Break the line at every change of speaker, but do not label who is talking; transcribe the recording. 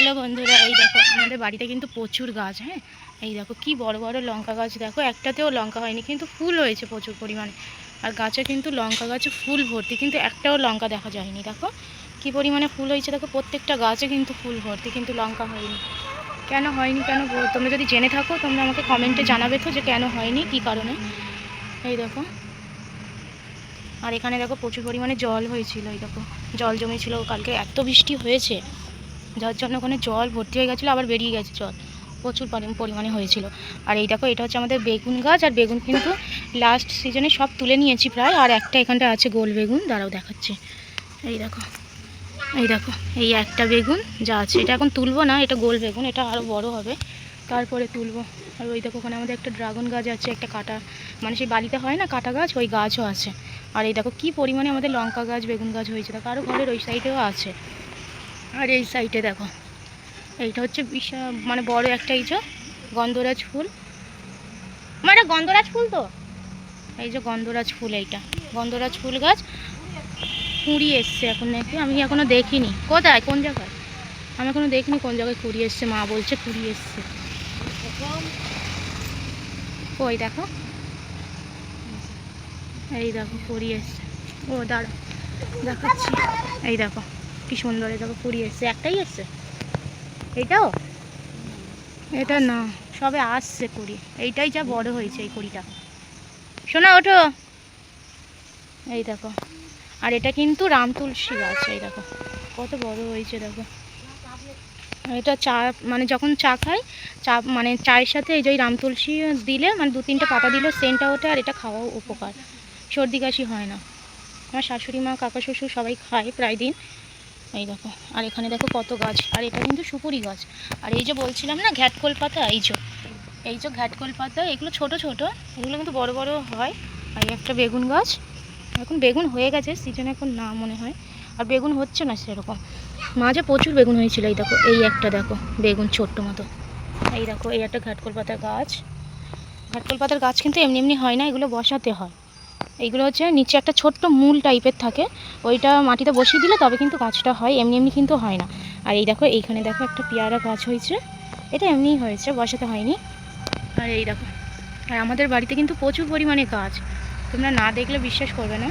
Hello বন্ধুরা, এই দেখো আমাদের বাড়িতে কিন্তু প্রচুর গাছ। হ্যাঁ, এই দেখো কি বড় বড় লঙ্কা গাছ। দেখো একটাতেও লঙ্কা হয়নি, কিন্তু ফুল হয়েছে প্রচুর পরিমাণে। আর গাছে কিন্তু লঙ্কা গাছে ফুল ভর্তি, কিন্তু একটাও লঙ্কা দেখা যায়নি। দেখো কি পরিমাণে ফুল হয়েছে, দেখো প্রত্যেকটা গাছে কিন্তু ফুল ভর্তি, কিন্তু লঙ্কা হয়নি। কেন হয়নি, কেন তোমরা যদি জেনে থাকো তোমরা আমাকে কমেন্টে জানাবে তো, যে কেন হয়নি, কি কারণে। এই দেখো, আর এখানে দেখো প্রচুর পরিমাণে জল হয়েছিল। এই দেখো জল জমেছিল, কালকে এত বৃষ্টি হয়েছে যার জন্য ওখানে জল ভর্তি হয়ে গেছিলো, আবার বেরিয়ে গেছে জল, প্রচুর পরিমাণে হয়েছিল। আর এই দেখো এটা হচ্ছে আমাদের বেগুন গাছ, আর বেগুন কিন্তু লাস্ট সিজনে সব তুলে নিয়েছি প্রায়, আর একটা এখানটা আছে গোল বেগুন, দাঁড়াও দেখাচ্ছি। এই দেখো, এই দেখো এই একটা বেগুন যা আছে, এটা এখন তুলবো না, এটা গোল বেগুন, এটা আরও বড় হবে তারপরে তুলবো। আর ওই দেখো ওখানে আমাদের একটা ড্রাগন গাছ আছে, একটা কাটা, মানে সেই বালিতে হয় না কাটা গাছ, ওই গাছও আছে। আর এই দেখো কী পরিমাণে আমাদের লঙ্কা গাছ বেগুন গাছ হয়েছে, দেখো আরও ঘরের ওই সাইডেও আছে। আর এই সাইডে দেখো, এইটা হচ্ছে বিশাল মানে বড় একটা, এই যে গন্ধরাজ ফুল, মানে গন্ধরাজ ফুল তো, এই যে গন্ধরাজ ফুল, এইটা গন্ধরাজ ফুল গাছ কুঁড়ি এসছে এখন নাকি, আমি এখনো দেখিনি কোথায় কোন জায়গায়, আমি এখনো দেখিনি কোন জায়গায় কুঁড়ি এসছে, মা বলছে কুঁড়ি এসছে। ওই দেখো, এই দেখো কুঁড়ি এসছে, ও দাঁড়া দেখাচ্ছি। এই দেখো কি সুন্দর, এই দেখো কুঁড়ি এসছে, একটাই এসছে এইটাও, এটা না সবে আসছে কুড়ি, এইটাই যা বড় হয়েছে এই কুড়িটা। শোনা ওঠো, এই দেখো। আর এটা কিন্তু রাম তুলসী গাছ, এই দেখো কত বড় হয়েছে দেখো। এটা চা মানে যখন চা খাই, চা মানে চায়ের সাথে এই যে রাম তুলসী দিলে, মানে 2-3টে পাতা দিলে সেন্টটা ওঠে, আর এটা খাওয়াও উপকার, সর্দি কাশি হয় না। আমার শাশুড়ি মা কাকা শ্বশুর সবাই খায় প্রায় দিন। এই দেখো, আর এখানে দেখো কত গাছ, আর এটা কিন্তু সুপুরি গাছ। আর এই যে বলছিলাম না ঘ্যাটকোল পাতা, এই যে ঘ্যাটকোল পাতা, এগুলো ছোট ছোট, এগুলো কিন্তু বড় বড় হয়। আর একটা বেগুন গাছ, এখন বেগুন হয়ে গেছে সিজন, এখন না মনে হয়, আর বেগুন হচ্ছে না সেরকম। মাঝে প্রচুর বেগুন হয়েছিল। এই দেখো এই একটা দেখো বেগুন ছোট্ট মতো, এই দেখো এই একটা ঘাটকোল পাতার গাছ। ঘাটকোল পাতার গাছ কিন্তু এমনি এমনি হয় না, এগুলো বসাতে হয়। এইগুলো হচ্ছে নিচে একটা ছোট্ট মূল টাইপের থাকে, ওইটা মাটিতে বসিয়ে দিলে তবে কিন্তু গাছটা হয়, এমনি এমনি কিন্তু হয় না। আর এই দেখো এইখানে দেখো একটা পেয়ারা গাছ হয়েছে, এটা এমনিই হয়েছে, বসাতে হয়নি। আর এই দেখো, আর আমাদের বাড়িতে কিন্তু প্রচুর পরিমাণে গাছ, তোমরা না দেখলে বিশ্বাস করবে না।